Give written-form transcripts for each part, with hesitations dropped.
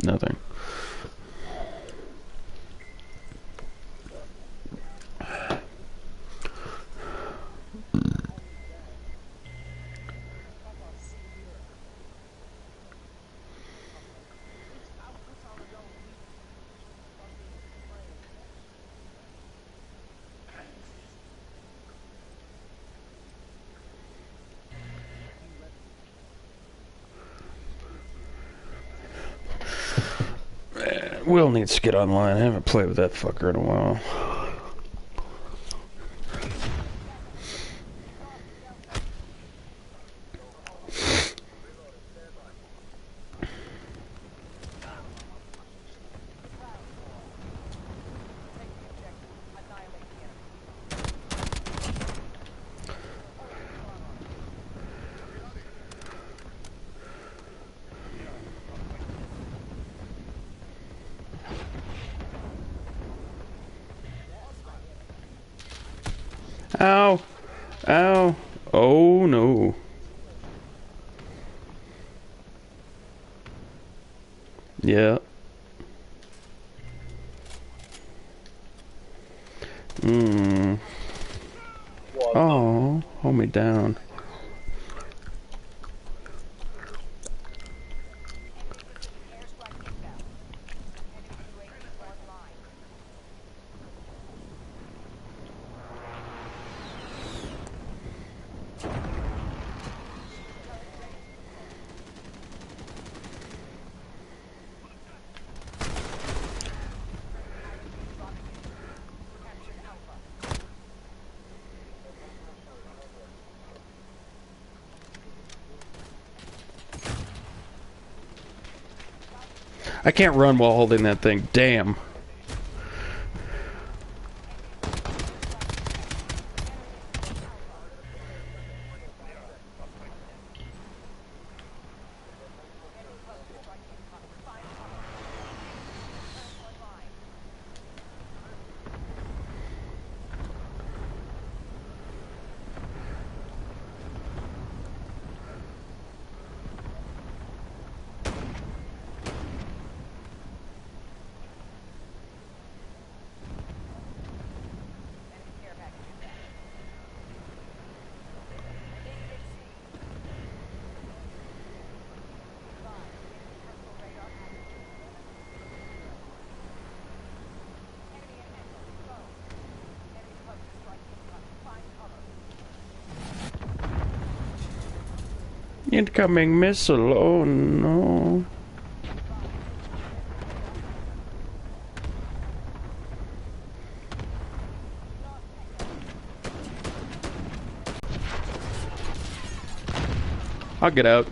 Nothing. Will needs to get online. I haven't played with that fucker in a while. Ow! Ow! Oh no. Yeah. Oh, hold me down. I can't run while holding that thing. Damn. Incoming missile, oh no. I'll get out.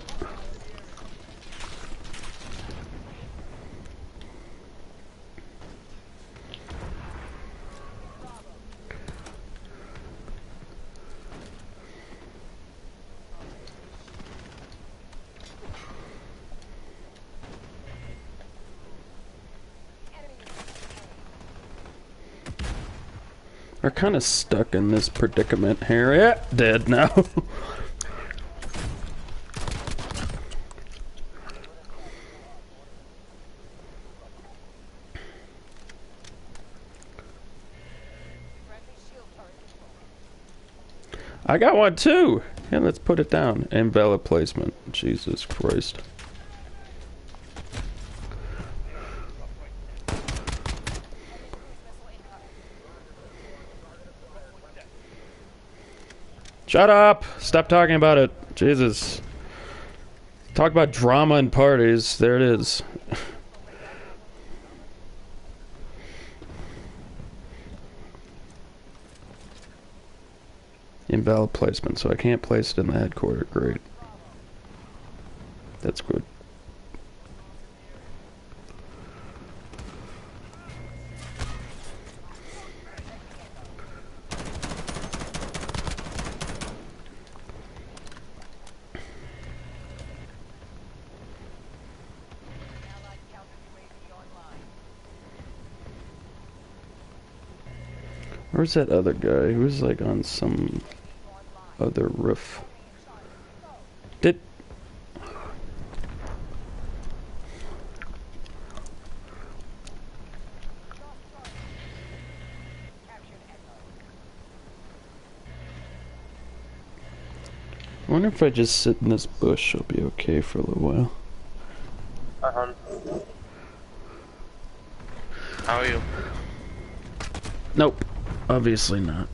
We're kind of stuck in this predicament here. Yeah, dead now. I got one too. Yeah, let's put it down. Invalid placement. Jesus Christ. Shut up! Stop talking about it. Jesus. Talk about drama and parties. There it is. Invalid placement, so I can't place it in the headquarters. Great. That's good. Where's that other guy? He was like on some other roof. Did... I wonder if I just sit in this bush, I'll be okay for a little while. How are you? Nope. Obviously not.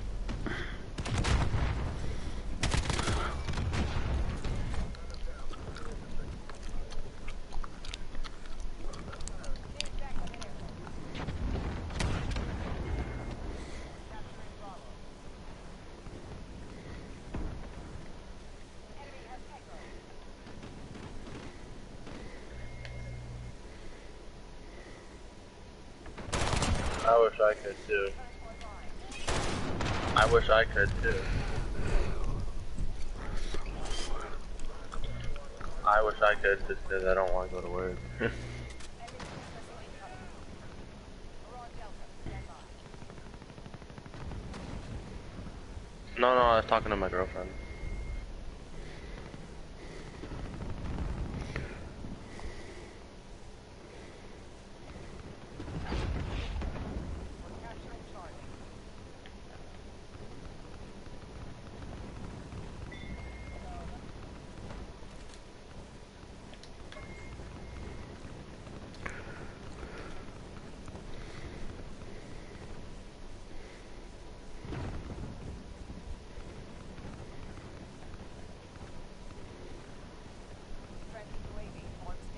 I wish I could too. I wish I could too. I wish I could just because I don't want to go to work. No, I was talking to my girlfriend.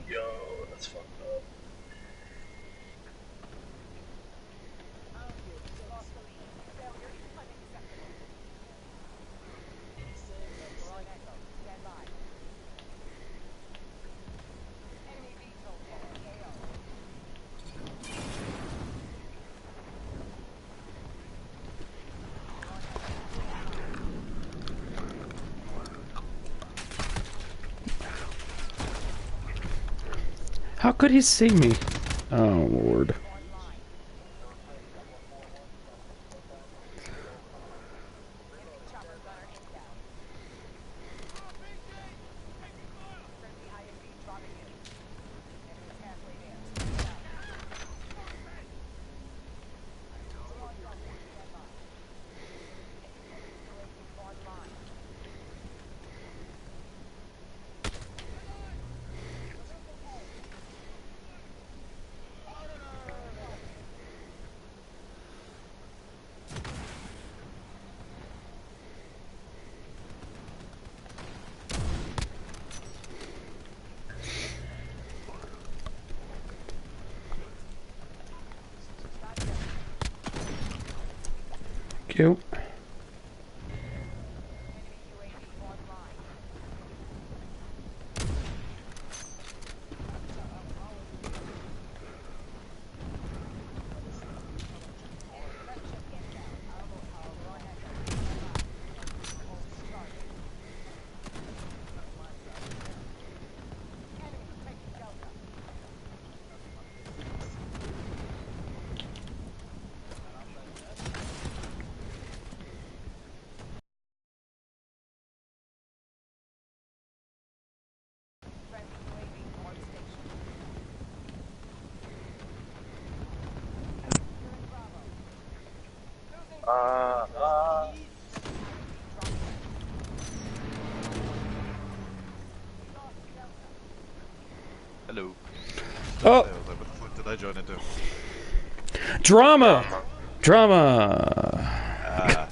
Yo, that's fucked up. How could he see me? Oh, Lord. Cute. Hello. Oh, I was like, what the fuck did I join into? drama! Drama!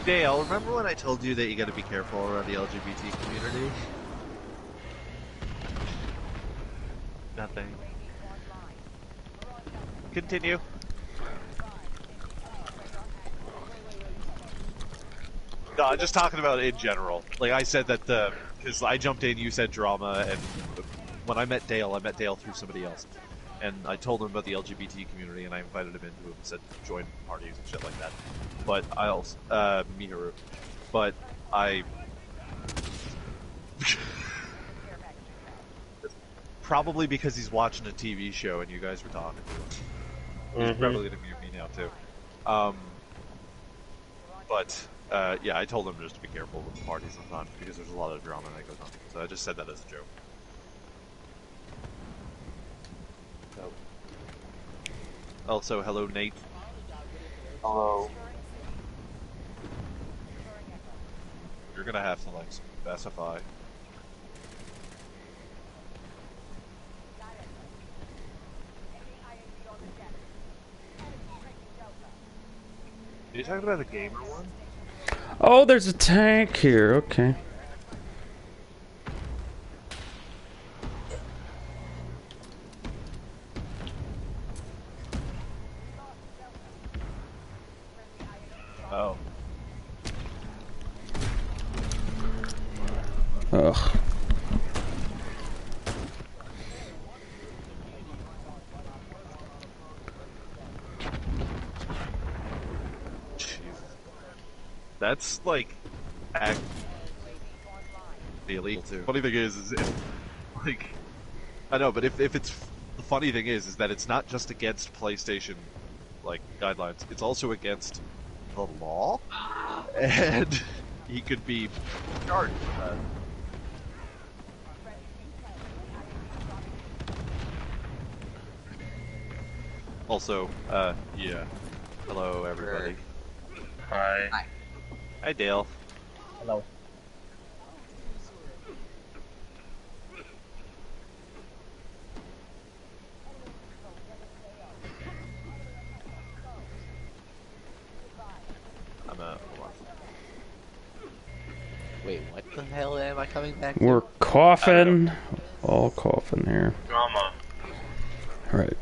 Dale, remember when I told you that you gotta be careful around the LGBT community? Nothing. Continue. No, I'm just talking about it in general. Like, I said that because I jumped in, you said drama, and when I met Dale through somebody else. And I told him about the LGBT community, and I invited him into it and said join parties and shit like that. But I also, Miharu. But I... probably because he's watching a TV show and you guys were talking to him. He's probably gonna mute me now, too. Yeah, I told him just to be careful with the parties sometimes because there's a lot of drama that goes on. So I just said that as a joke. So. Also, hello, Nate. Hello. You're gonna have to, like, specify. Are you talking about the gamer one? Oh, there's a tank here. Okay. Oh. Ugh. That's like the illegal too. Funny thing is if, like, I know, but if it's the funny thing is that it's not just against PlayStation like guidelines; it's also against the law, and he could be charged for that. Also, yeah. Hello, everybody. Hi. Hi. Hi, Dale. Hello. I'm hold on. Wait, what the hell am I coming back to? We're coughing. All coughing here. Drama. Right.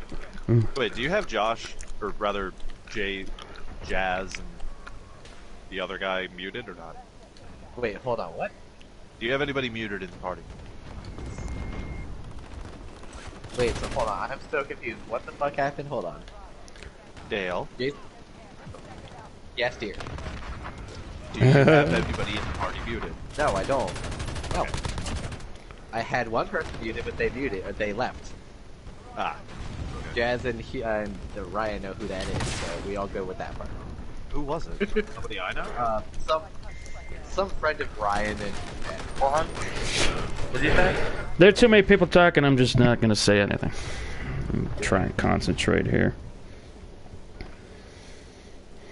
Wait, do you have Josh, or rather, Jazz, and the other guy muted or not? Wait, hold on, what? Do you have anybody muted in the party? Wait, so hold on, I'm so confused. What the fuck happened? Hold on. Dale, Jason? Yes, dear. do you have anybody in the party muted? No, I don't. No. I had one person muted, but they muted, or they left. Ah. Jazz and Ryan know who that is, so we all go with that part. Who was it? Somebody I know? Some friend of Ryan and What? What did you say? There are too many people talking. I'm just not going to say anything. I'm trying to concentrate here.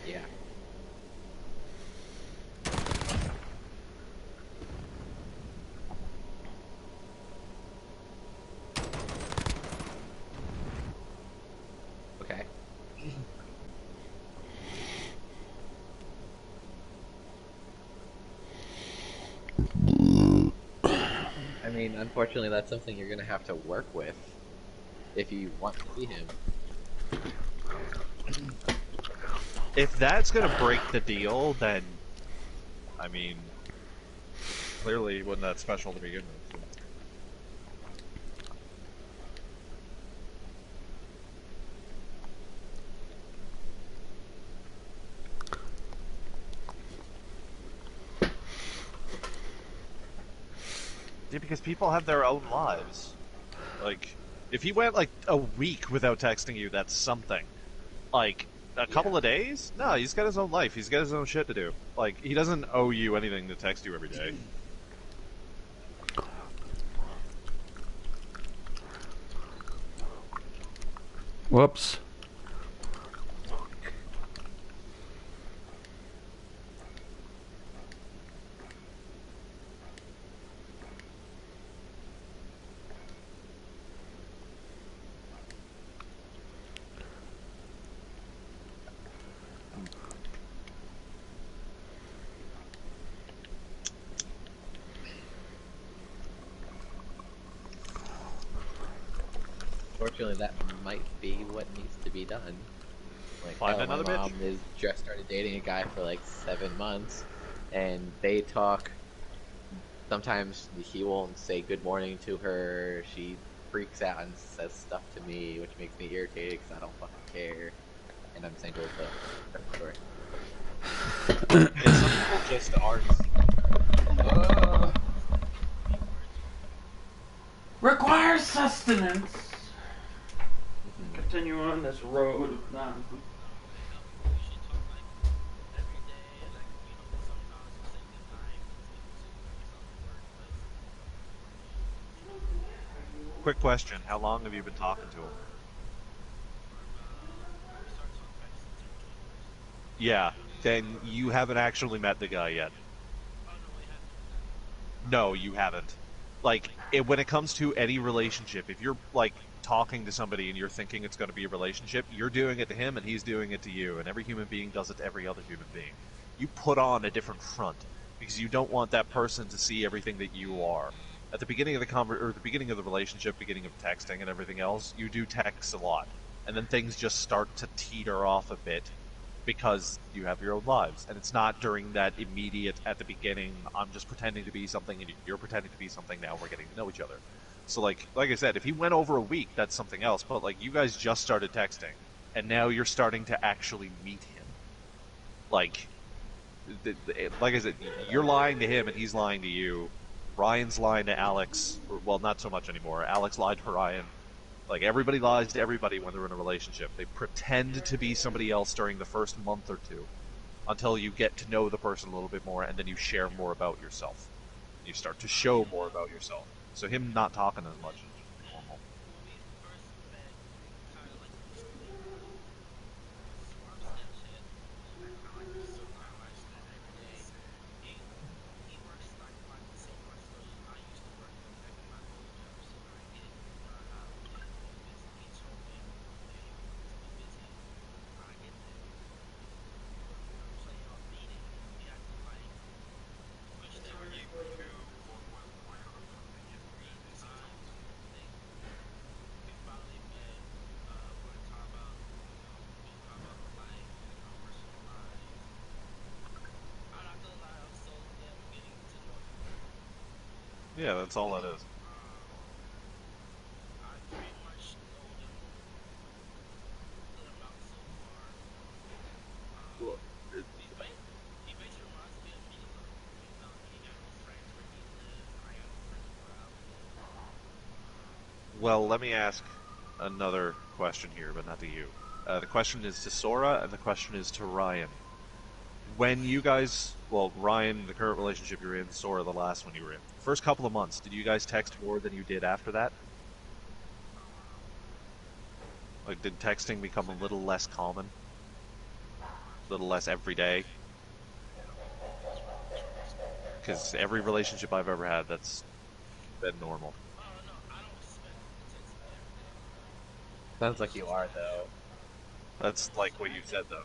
yeah. Okay. I mean, unfortunately, that's something you're gonna have to work with if you want to see him. If that's gonna break the deal, then, I mean, clearly it wasn't that special to begin with. Yeah, because people have their own lives. Like, if he went like a week without texting you, that's something. Like, a couple of days? No, he's got his own life. He's got his own shit to do. Like, he doesn't owe you anything to text you every day. Whoops. unfortunately, that might be what needs to be done. Like, Find hell, my another bitch. mom is just started dating a guy for like 7 months, and they talk. Sometimes he won't say good morning to her. She freaks out and says stuff to me, which makes me irritated because I don't fucking care. And I'm single, so that's the story. Yeah, some people just aren't. Requires sustenance. Continue on this road. Quick question: how long have you been talking to him? Yeah, then you haven't actually met the guy yet. No, you haven't. Like, when it comes to any relationship, if you're like talking to somebody and you're thinking it's going to be a relationship, you're doing it to him and he's doing it to you, and every human being does it to every other human being. You put on a different front because you don't want that person to see everything that you are. At the beginning of the beginning of the relationship, beginning of texting and everything else, you do text a lot, and then things just start to teeter off a bit because you have your own lives, and it's not during that immediate at the beginning. I'm just pretending to be something, and you're pretending to be something. Now we're getting to know each other. So like I said, if he went over a week, that's something else. But like you guys just started texting, and now you're starting to actually meet him. Like, like I said, you're lying to him, and he's lying to you. Ryan's lying to Alex. Well, not so much anymore. Alex lied to Ryan. Like, everybody lies to everybody when they're in a relationship. They pretend to be somebody else during the first month or two until you get to know the person a little bit more, and then you share more about yourself. You start to show more about yourself. So him not talking as much is normal. Yeah, that's all that is. Well, let me ask another question here, but not to you. The question is to Sora, and the question is to Ryan. When you guys, well, Ryan, the current relationship you're in, Sora, the last one you were in, first couple of months, did you guys text more than you did after that? Like, did texting become a little less common? A little less every day? Because every relationship I've ever had, that's been normal. Sounds like you are, though. That's like what you said, though.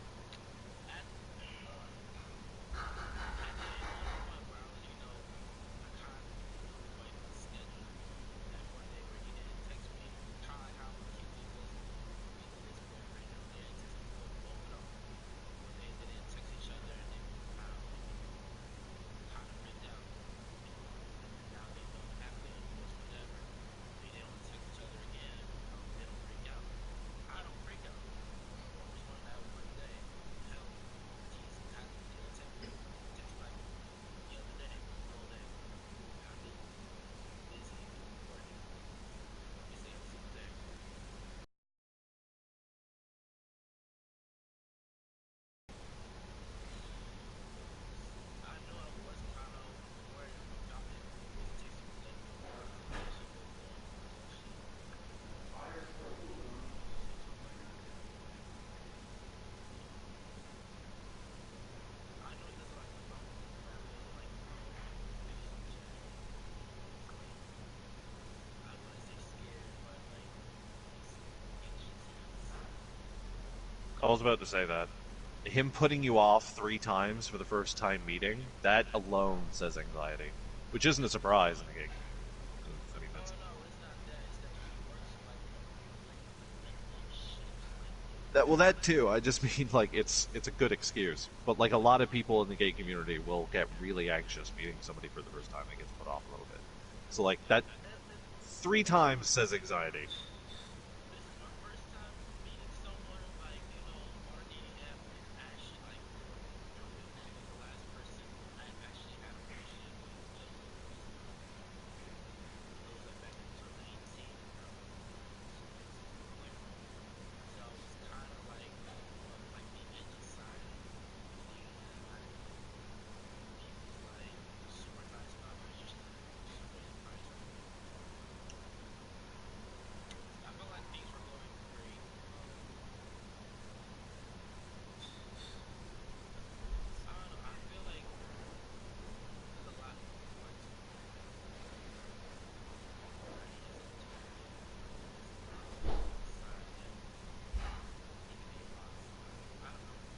I was about to say that. Him putting you off 3 times for the first time meeting, that alone says anxiety. Which isn't a surprise in a gig. I mean, that's... That too. I just mean like it's a good excuse, but like a lot of people in the gay community will get really anxious meeting somebody for the first time and gets put off a little bit. So like that 3 times says anxiety.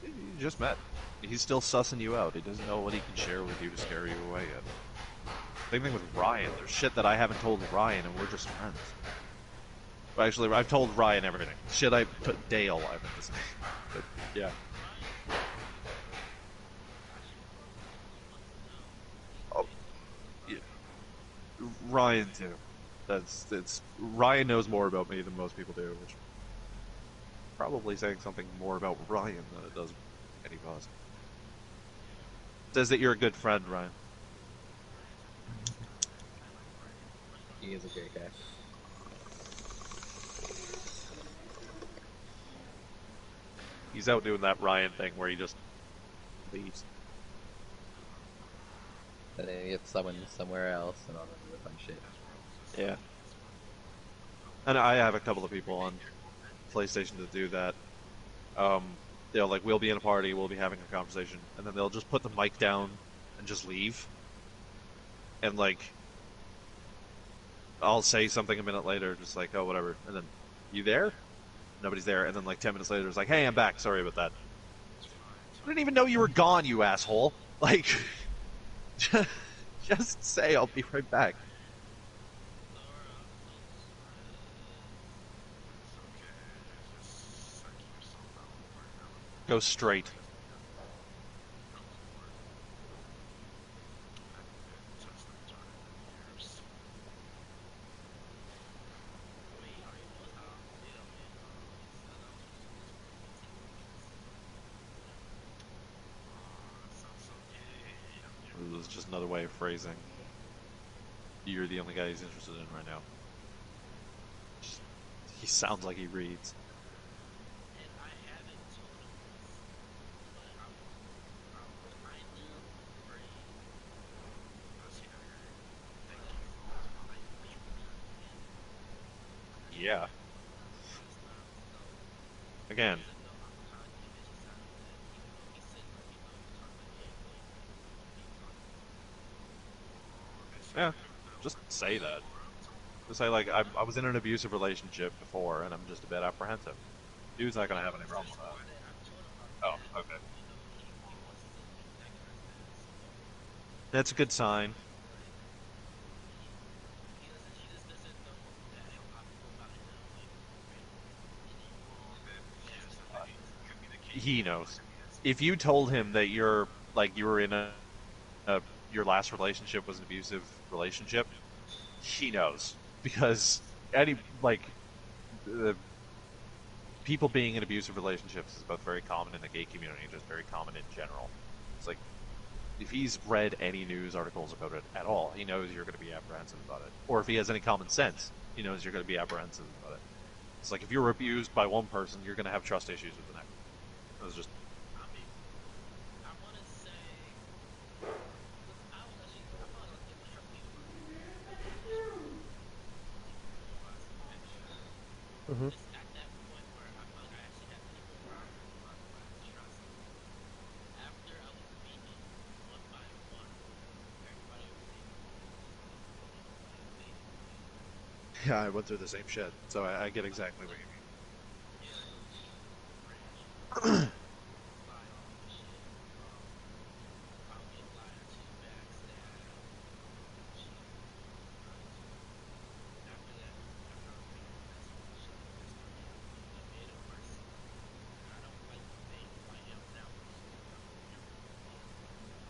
You just met. He's still sussing you out. He doesn't know what he can share with you to scare you away yet. Same thing with Ryan. There's shit that I haven't told Ryan, and we're just friends. Well, actually, I've told Ryan everything. Shit I put Dale, I meant to say. But, yeah. Oh, yeah. Ryan, too. It's Ryan knows more about me than most people do, which probably saying something more about Ryan than it does any of us. Says that you're a good friend, Ryan. He is a great guy. He's out doing that Ryan thing where he just leaves. And then he gets summoned somewhere else and all that other fun shit. Yeah. And I have a couple of people on PlayStation to do that. They'll like, we'll be in a party, we'll be having a conversation, and then they'll just put the mic down and just leave. And like, I'll say something a minute later, just like, oh, whatever. And then, you there? Nobody's there. And then like 10 minutes later, it's like, hey, I'm back. Sorry about that. I didn't even know you were gone, you asshole. Like, just say I'll be right back. Go straight. It was just another way of phrasing. You're the only guy he's interested in right now. He sounds like he reads. Yeah. Again. Yeah. Just say that. Just say, like, I was in an abusive relationship before, and I'm just a bit apprehensive. Dude's not gonna have any problem with that. Oh, okay. That's a good sign. He knows. If you told him that you're, like, you were in a your last relationship was an abusive relationship, he knows. Because any, like, the people being in abusive relationships is both very common in the gay community and just very common in general. It's like, if he's read any news articles about it at all, he knows you're going to be apprehensive about it. Or if he has any common sense, he knows you're going to be apprehensive about it. It's like, if you're abused by one person, you're going to have trust issues with the next. It was just... Mm-hmm. Yeah, I went through the same shit, so I get exactly what you mean.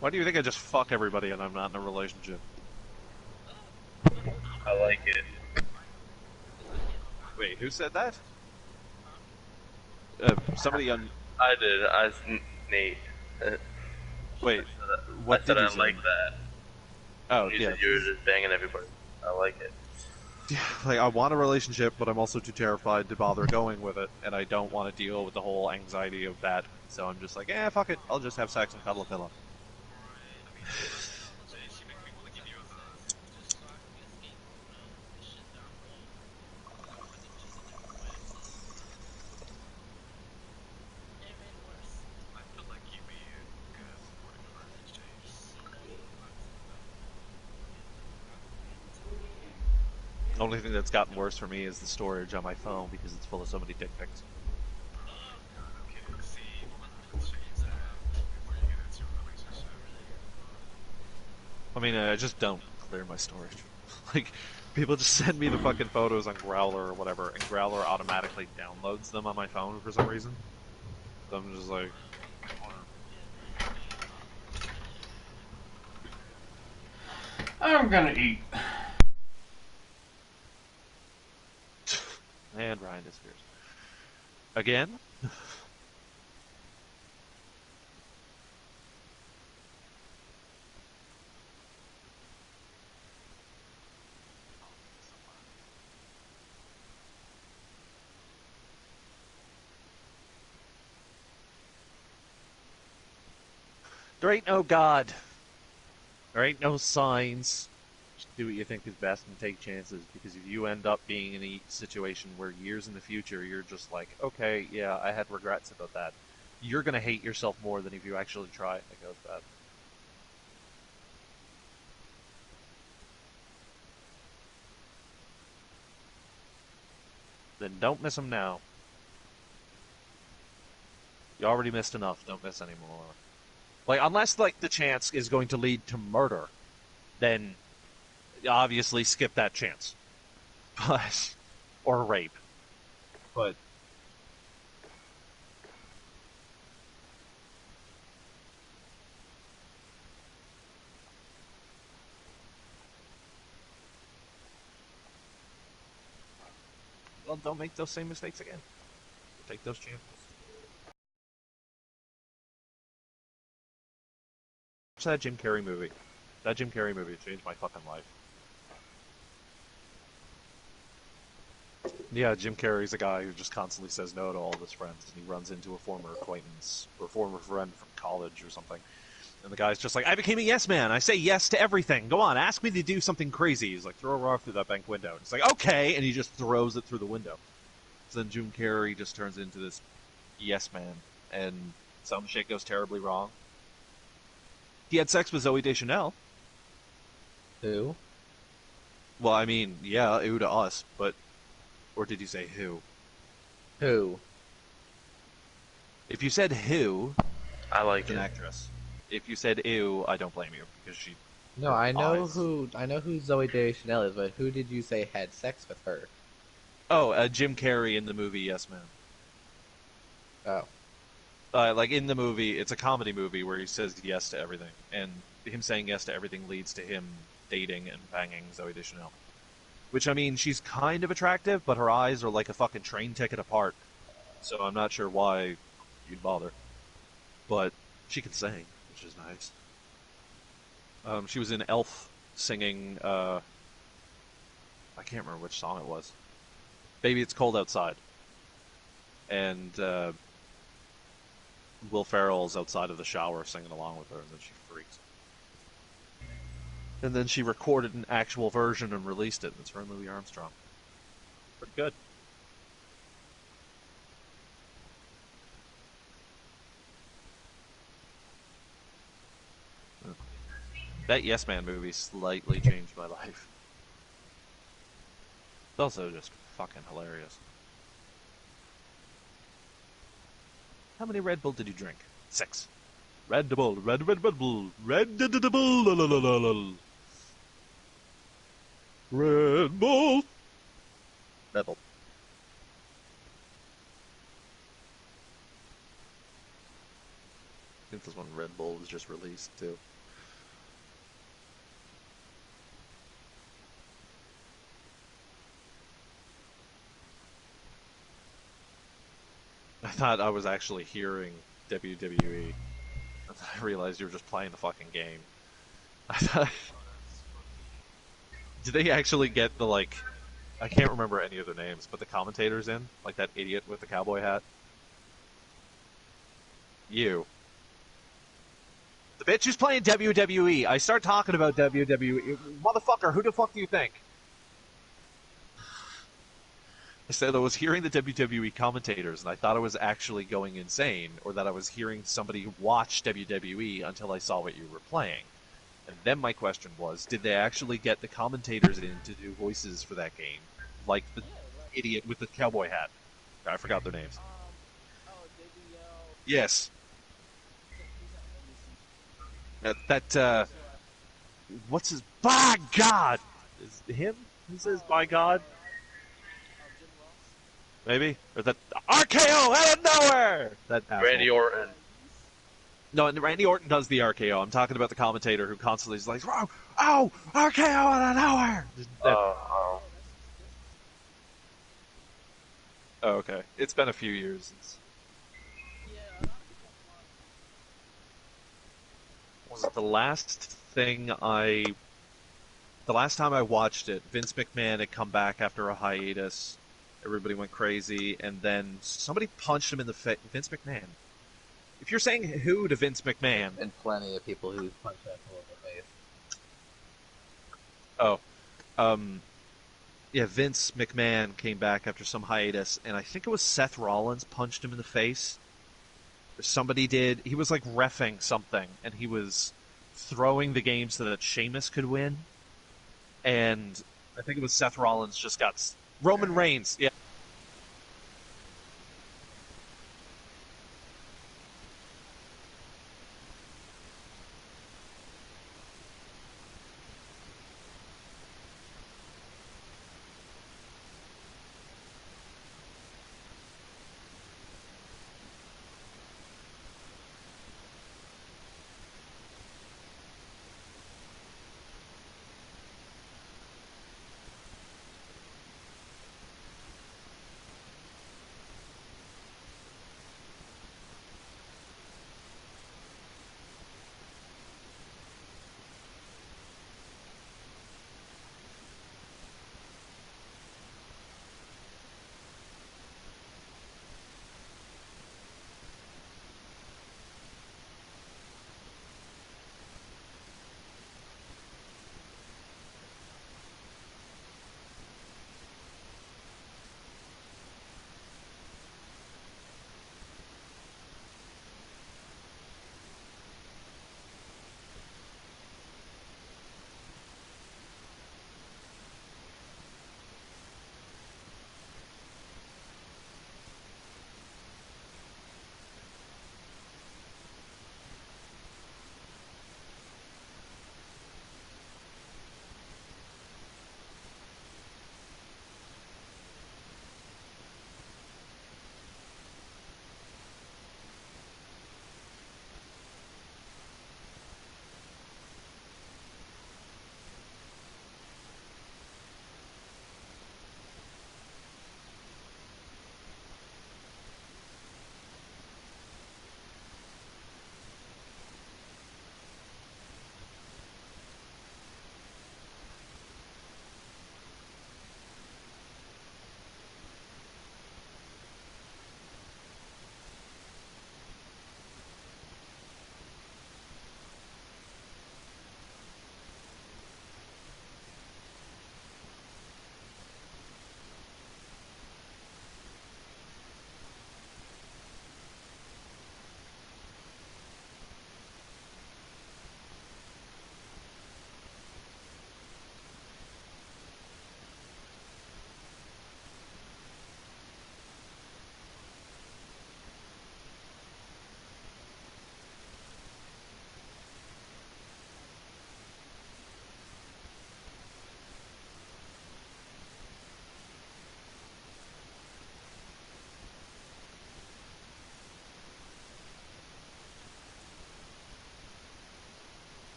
Why do you think I just fuck everybody and I'm not in a relationship? I like it. Wait, who said that? Somebody on. I did. Nate. Wait, I what said did you I say? like that. Oh, You yeah. said you were just banging everybody. I like it. Yeah, like, I want a relationship, but I'm also too terrified to bother going with it, and I don't want to deal with the whole anxiety of that. So I'm just like, fuck it. I'll just have sex and cuddle a pillow. The only thing that's gotten worse for me is the storage on my phone because it's full of so many dick pics. I mean, I just don't clear my storage. Like, people just send me the fucking photos on Growler or whatever, and Growler automatically downloads them on my phone for some reason. So I'm just like, I'm gonna eat. and Ryan disappears. Again? There ain't no God. There ain't no signs. Just do what you think is best and take chances, because if you end up being in a situation where years in the future you're just like, okay, yeah, I had regrets about that, you're gonna hate yourself more than if you actually try and it goes bad. Then don't miss them now. You already missed enough. Don't miss any more. Like, unless like the chance is going to lead to murder, then obviously skip that chance. But or rape. But well, don't make those same mistakes again. Take those chances. Watch that Jim Carrey movie. That Jim Carrey movie changed my fucking life. Yeah, Jim Carrey's a guy who just constantly says no to all of his friends, and he runs into a former acquaintance or former friend from college or something. And the guy's just like, I became a yes man. I say yes to everything. Go on, ask me to do something crazy. He's like, throw a rock through that bank window. And he's like, okay, and he just throws it through the window. So then Jim Carrey just turns into this yes man, and some shit goes terribly wrong. He had sex with Zoe Deschanel. Who? Well, I mean, yeah, ew to us, but... Or did you say who? Who? If you said who, I like it's an it. actress. If you said ew, I don't blame you, because she... No, her I know eyes. who. I know who Zoe Deschanel is, but who did you say had sex with her? Oh, Jim Carrey in the movie Yes Man. Oh, Like in the movie, it's a comedy movie where he says yes to everything, and him saying yes to everything leads to him dating and banging Zoe Deschanel. Which, I mean, she's kind of attractive, but her eyes are like a fucking train ticket apart. So I'm not sure why you'd bother. But she can sing, which is nice. She was in Elf singing, I can't remember which song it was. Baby, It's Cold Outside. And Will Ferrell's outside of the shower singing along with her, and then she freaks. And then she recorded an actual version and released it, and it's her and Louis Armstrong. Pretty good. That Yes Man movie slightly changed my life. It's also just fucking hilarious. How many Red Bull did you drink? 6. Red Bull, Red Bull, Red Bull, la la la la la. Red Bull. Red Bull. I think this one Red Bull was just released too. I thought I was actually hearing WWE. I realized you were just playing the fucking game. I thought, did they actually get the like? I can't remember any of their names, but the commentators in, like that idiot with the cowboy hat. You. The bitch who's playing WWE. I start talking about WWE. Motherfucker, who the fuck do you think? I said I was hearing the WWE commentators, and I thought I was actually going insane, or that I was hearing somebody watch WWE until I saw what you were playing. And then my question was, did they actually get the commentators in to do voices for that game? Like the idiot with the cowboy hat. I forgot their names. Yes. What's his... By God! Is it him who says, by God? Maybe? Or that... RKO out of nowhere! That asshole. Randy Orton. No, and Randy Orton does the RKO. I'm talking about the commentator who constantly is like, oh, RKO out of nowhere! Oh, okay. It's been a few years since... Was it the last time I watched it, Vince McMahon had come back after a hiatus. Everybody went crazy, and then somebody punched him in the face. Vince McMahon. If you're saying who to Vince McMahon... And plenty of people who punch that in the face. Oh. Yeah, Vince McMahon came back after some hiatus, and I think it was Seth Rollins punched him in the face. Somebody did. He was like reffing something, and he was throwing the game so that Sheamus could win. And I think it was Seth Rollins just got... Roman Reigns, yeah.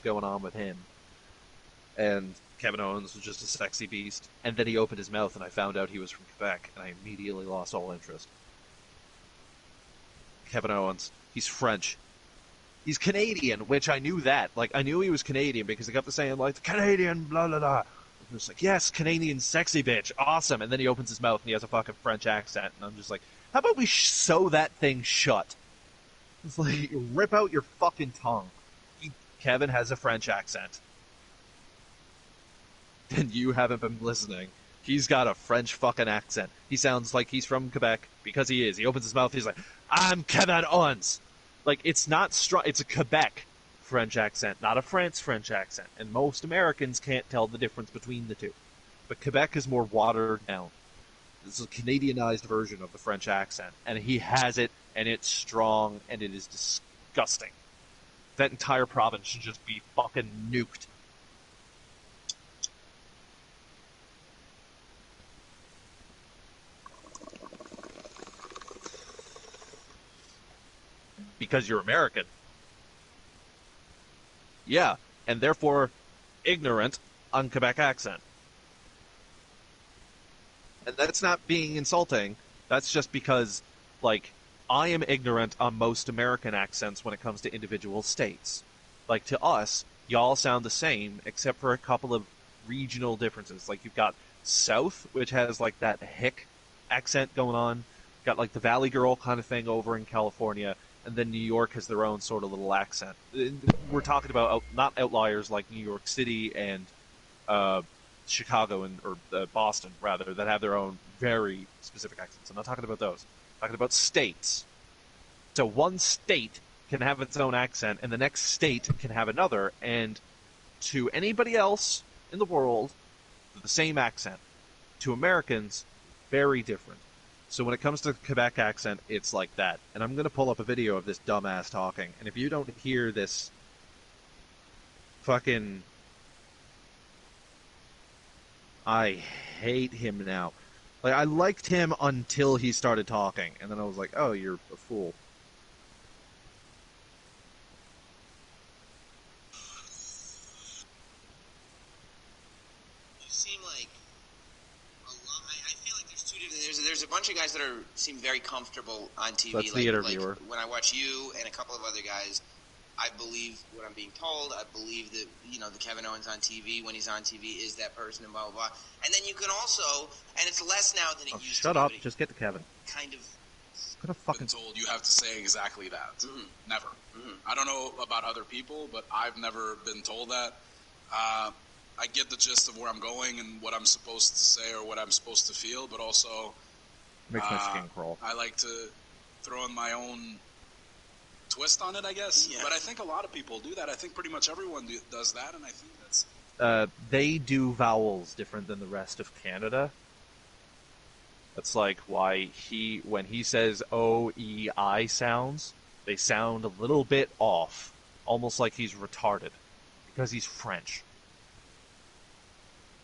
going on with him. And Kevin Owens was just a sexy beast. And then he opened his mouth and I found out he was from Quebec, and I immediately lost all interest. Kevin Owens, he's French. He's Canadian, which I knew that. Like, I knew he was Canadian because they kept saying, like, Canadian, blah, blah, blah. I'm just like, yes, Canadian sexy bitch, awesome. And then he opens his mouth and he has a fucking French accent. And I'm just like, how about we sew that thing shut? It's like, rip out your fucking tongue. Kevin has a French accent. And you haven't been listening. He's got a French fucking accent. He sounds like he's from Quebec because he is. He opens his mouth, he's like, I'm Kevin Owens. Like, it's not strong. It's a Quebec French accent, not a France French accent. And most Americans can't tell the difference between the two. But Quebec is more watered down. This is a Canadianized version of the French accent. And he has it, and it's strong, and it is disgusting. That entire province should just be fucking nuked. Because you're American. Yeah, and therefore ignorant on Quebec accent. And that's not being insulting. That's just because, like, I am ignorant on most American accents when it comes to individual states. Like, to us, y'all sound the same, except for a couple of regional differences. Like, you've got South, which has, like, that hick accent going on. Got, like, the Valley Girl kind of thing over in California. And then New York has their own sort of little accent. We're talking about not outliers like New York City and Chicago or Boston, rather, that have their own very specific accents. I'm not talking about those. I'm talking about states. So one state can have its own accent, and the next state can have another. And to anybody else in the world, the same accent. To Americans, very different. So when it comes to Quebec accent, it's like that. And I'm going to pull up a video of this dumbass talking. And if you don't hear this fucking... I hate him now. Like, I liked him until he started talking. And then I was like, oh, you're a fool. You seem like... I feel like there's two different... There's a bunch of guys that seem very comfortable on TV. That's the interviewer. Like when I watch you and a couple of other guys, I believe what I'm being told. I believe that, the Kevin Owens on TV, when he's on TV, is that person and blah, blah, blah. And then you can also, and it's less now than it used to be. Shut up. Just get to Kevin. Kind of... Gonna fucking... been told you have to say exactly that. Mm-hmm. Never. Mm-hmm. I don't know about other people, but I've never been told that. I get the gist of where I'm going and what I'm supposed to say or what I'm supposed to feel, but also Makes my skin crawl. I like to throw in my own twist on it, I guess. Yeah. But I think a lot of people do that. I think pretty much everyone does that, and I think that's... They do vowels different than the rest of Canada. That's like why when he says O-E-I sounds, they sound a little bit off. Almost like he's retarded. Because he's French.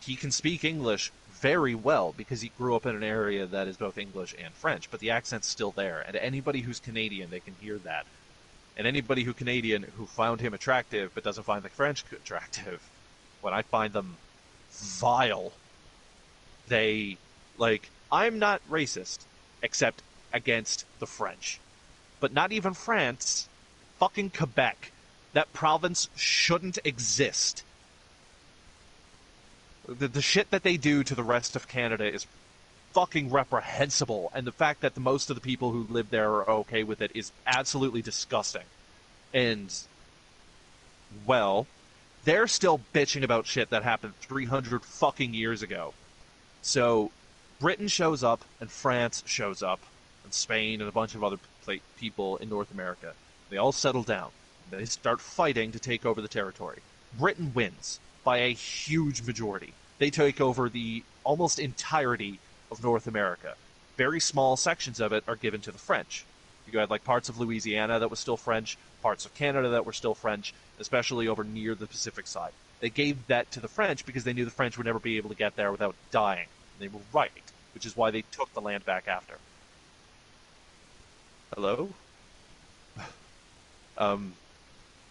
He can speak English very well because he grew up in an area that is both English and French, but the accent's still there. And anybody who's Canadian, they can hear that. And anybody who found him attractive but doesn't find the French attractive, when I find them vile, they, like, I'm not racist, except against the French. But not even France, fucking Quebec. That province shouldn't exist. The shit that they do to the rest of Canada is fucking reprehensible, and the fact that most of the people who live there are okay with it is absolutely disgusting. And, well, they're still bitching about shit that happened 300 fucking years ago. So, Britain shows up, and France shows up, and Spain, and a bunch of other people in North America. They all settle down. They start fighting to take over the territory. Britain wins by a huge majority. They take over the almost entirety of North America. Very small sections of it are given to the French. You had like parts of Louisiana that was still French, parts of Canada that were still French, especially over near the Pacific side. They gave that to the French because they knew the French would never be able to get there without dying. And they were right, which is why they took the land back after. Hello?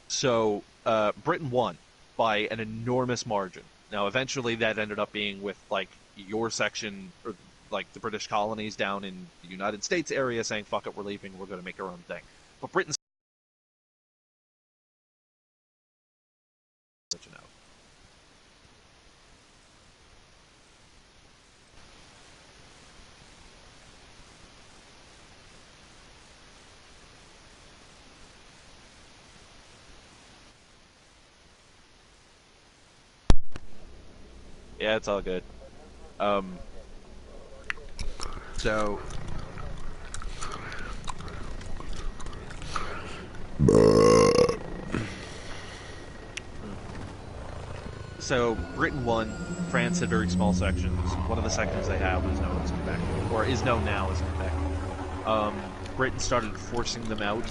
So, Britain won by an enormous margin. Now, eventually, that ended up being with like your section, or like the British colonies down in the United States area, saying "fuck it, we're leaving. We're going to make our own thing." But Britain's, you know. Yeah, it's all good. So Britain won. France had very small sections. One of the sections they have was known as Quebec, or is known now as Quebec. Britain started forcing them out,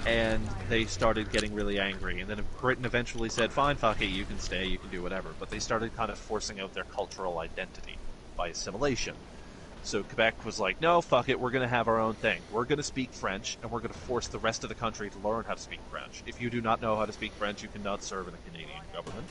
and they started getting really angry. And then Britain eventually said, fine, fuck it, you can stay, you can do whatever. But they started kind of forcing out their cultural identity by assimilation. So Quebec was like, no, fuck it, we're going to have our own thing. We're going to speak French, and we're going to force the rest of the country to learn how to speak French. If you do not know how to speak French, you cannot serve in the Canadian government,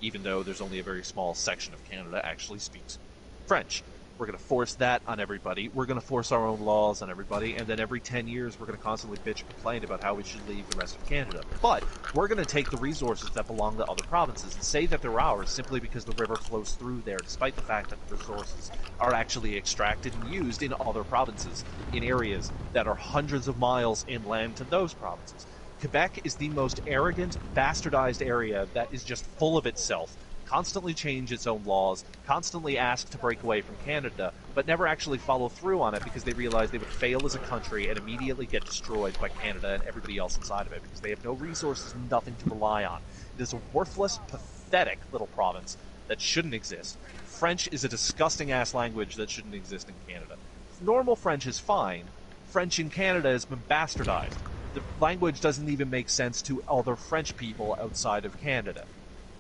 even though there's only a very small section of Canada actually speaks French. We're going to force that on everybody. We're going to force our own laws on everybody, and then every 10 years we're going to constantly bitch and complain about how we should leave the rest of Canada. But we're going to take the resources that belong to other provinces and say that they're ours simply because the river flows through there, despite the fact that the resources are actually extracted and used in other provinces, in areas that are hundreds of miles inland to those provinces. Quebec is the most arrogant, bastardized area that is just full of itself, constantly change its own laws, constantly ask to break away from Canada, but never actually follow through on it because they realize they would fail as a country and immediately get destroyed by Canada and everybody else inside of it because they have no resources, nothing to rely on. It is a worthless, pathetic little province that shouldn't exist. French is a disgusting-ass language that shouldn't exist in Canada. Normal French is fine. French in Canada has been bastardized. The language doesn't even make sense to other French people outside of Canada.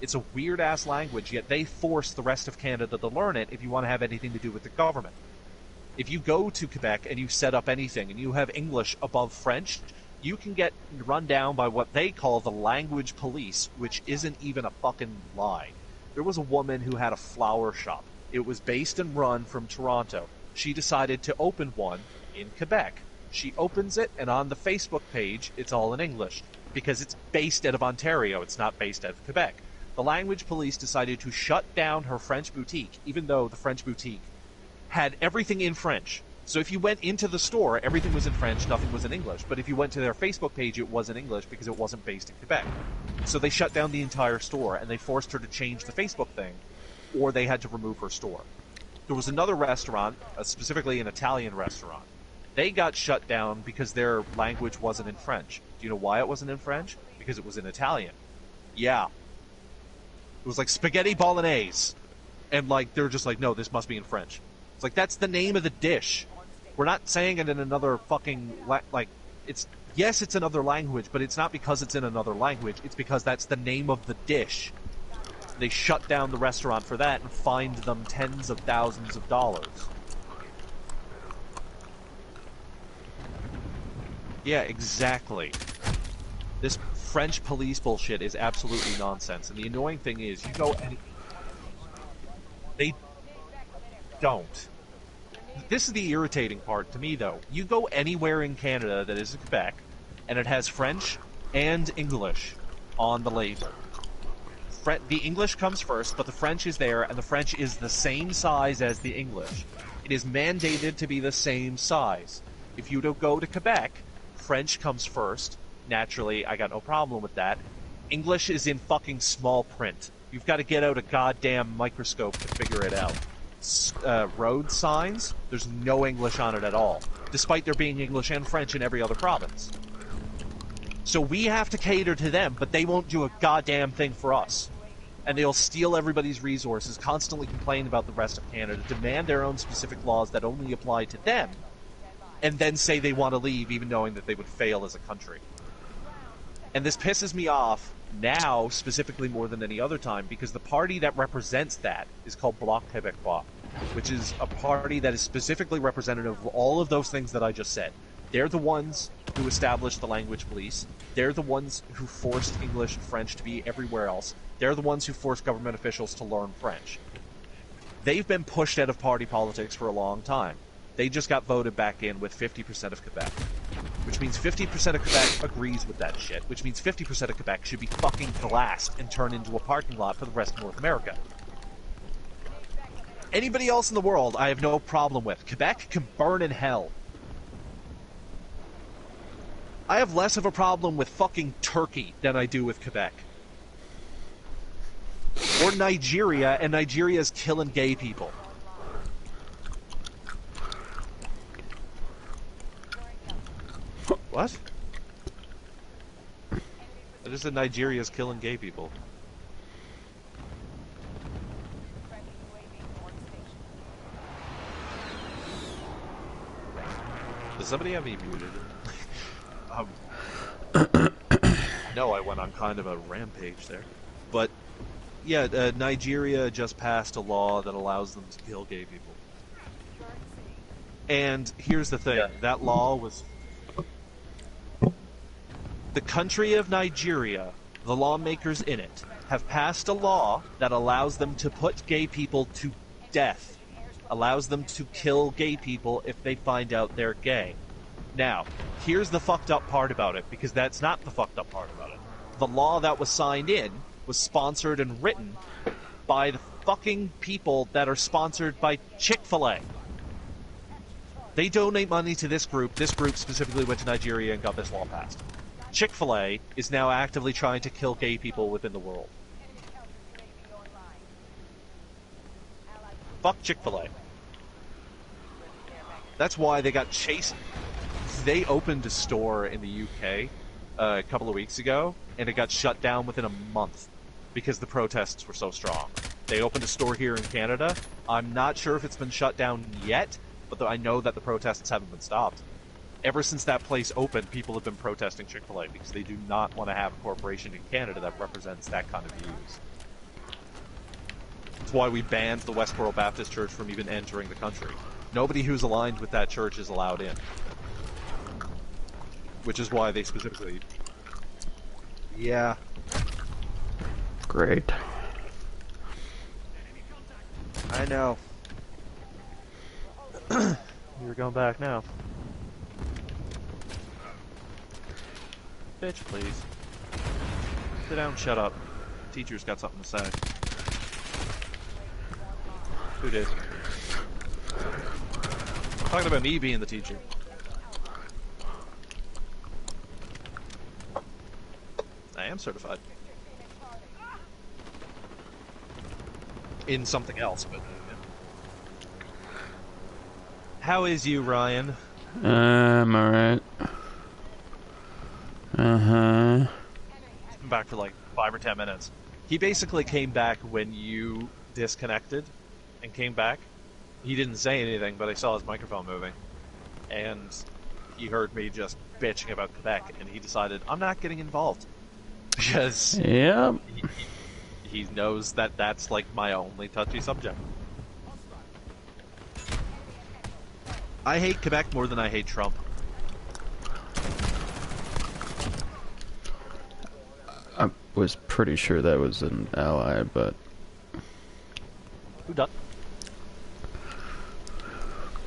It's a weird-ass language, yet they force the rest of Canada to learn it if you want to have anything to do with the government. If you go to Quebec and you set up anything and you have English above French, you can get run down by what they call the language police, which isn't even a fucking lie. There was a woman who had a flower shop. It was based and run from Toronto. She decided to open one in Quebec. She opens it, and on the Facebook page, it's all in English, because it's based out of Ontario, it's not based out of Quebec. The language police decided to shut down her French boutique, even though the French boutique had everything in French. So if you went into the store, everything was in French, nothing was in English. But if you went to their Facebook page, it was in English because it wasn't based in Quebec. So they shut down the entire store, and they forced her to change the Facebook thing, or they had to remove her store. There was another restaurant, specifically an Italian restaurant. They got shut down because their language wasn't in French. Do you know why it wasn't in French? Because it was in Italian. Yeah. It was like spaghetti bolognese. And like, they're just like, no, this must be in French. It's like, that's the name of the dish. We're not saying it in another fucking, yes, it's another language, but it's not because it's in another language. It's because that's the name of the dish. They shut down the restaurant for that and fined them tens of thousands of dollars. Yeah, exactly. This French police bullshit is absolutely nonsense. And the annoying thing is, you go any... They don't. This is the irritating part to me, though. You go anywhere in Canada that is Quebec, and it has French and English on the label. The English comes first, but the French is there, and the French is the same size as the English. It is mandated to be the same size. If you don't go to Quebec, French comes first. Naturally, I got no problem with that. English is in fucking small print. You've got to get out a goddamn microscope to figure it out. Road signs, there's no English on it at all, despite there being English and French in every other province. So we have to cater to them, but they won't do a goddamn thing for us. And they'll steal everybody's resources, constantly complain about the rest of Canada, demand their own specific laws that only apply to them, and then say they want to leave even knowing that they would fail as a country. And this pisses me off now, specifically more than any other time, because the party that represents that is called Bloc Québécois, which is a party that is specifically representative of all of those things that I just said. They're the ones who established the language police. They're the ones who forced English and French to be everywhere else. They're the ones who forced government officials to learn French. They've been pushed out of party politics for a long time. They just got voted back in with 50% of Quebec. Which means 50% of Quebec agrees with that shit. Which means 50% of Quebec should be fucking glassed and turned into a parking lot for the rest of North America. Anybody else in the world, I have no problem with. Quebec can burn in hell. I have less of a problem with fucking Turkey than I do with Quebec. Or Nigeria, and Nigeria's killing gay people. What? I just said Nigeria's killing gay people. Does somebody have me muted? No, I went on kind of a rampage there. But, yeah, Nigeria just passed a law that allows them to kill gay people. And here's the thing, that law was... The country of Nigeria, the lawmakers in it, have passed a law that allows them to put gay people to death. Allows them to kill gay people if they find out they're gay. Now, here's the fucked up part about it, because that's not the fucked up part about it. The law that was signed in was sponsored and written by the fucking people that are sponsored by Chick-fil-A. They donate money to this group. This group specifically went to Nigeria and got this law passed. Chick-fil-A is now actively trying to kill gay people within the world. Fuck Chick-fil-A. That's why they got chased. They opened a store in the UK a couple of weeks ago, and it got shut down within a month because the protests were so strong. They opened a store here in Canada. I'm not sure if it's been shut down yet, but I know that the protests haven't been stopped. Ever since that place opened, people have been protesting Chick-fil-A because they do not want to have a corporation in Canada that represents that kind of views. That's why we banned the Westboro Baptist Church from even entering the country. Nobody who's aligned with that church is allowed in. Which is why they specifically... Yeah. Great. I know. You're going back now. Bitch, please. Sit down, shut up. Teacher's got something to say. Who did? Talking about me being the teacher. I am certified. In something else, but... How is you, Ryan? I'm alright. Uh-huh. He's been back for like 5 or 10 minutes. He basically came back when you disconnected and came back. He didn't say anything, but I saw his microphone moving. And he heard me just bitching about Quebec, and he decided, I'm not getting involved. Because Yep. he knows that that's like my only touchy subject. I hate Quebec more than I hate Trump. I was pretty sure that was an ally, but... Who done?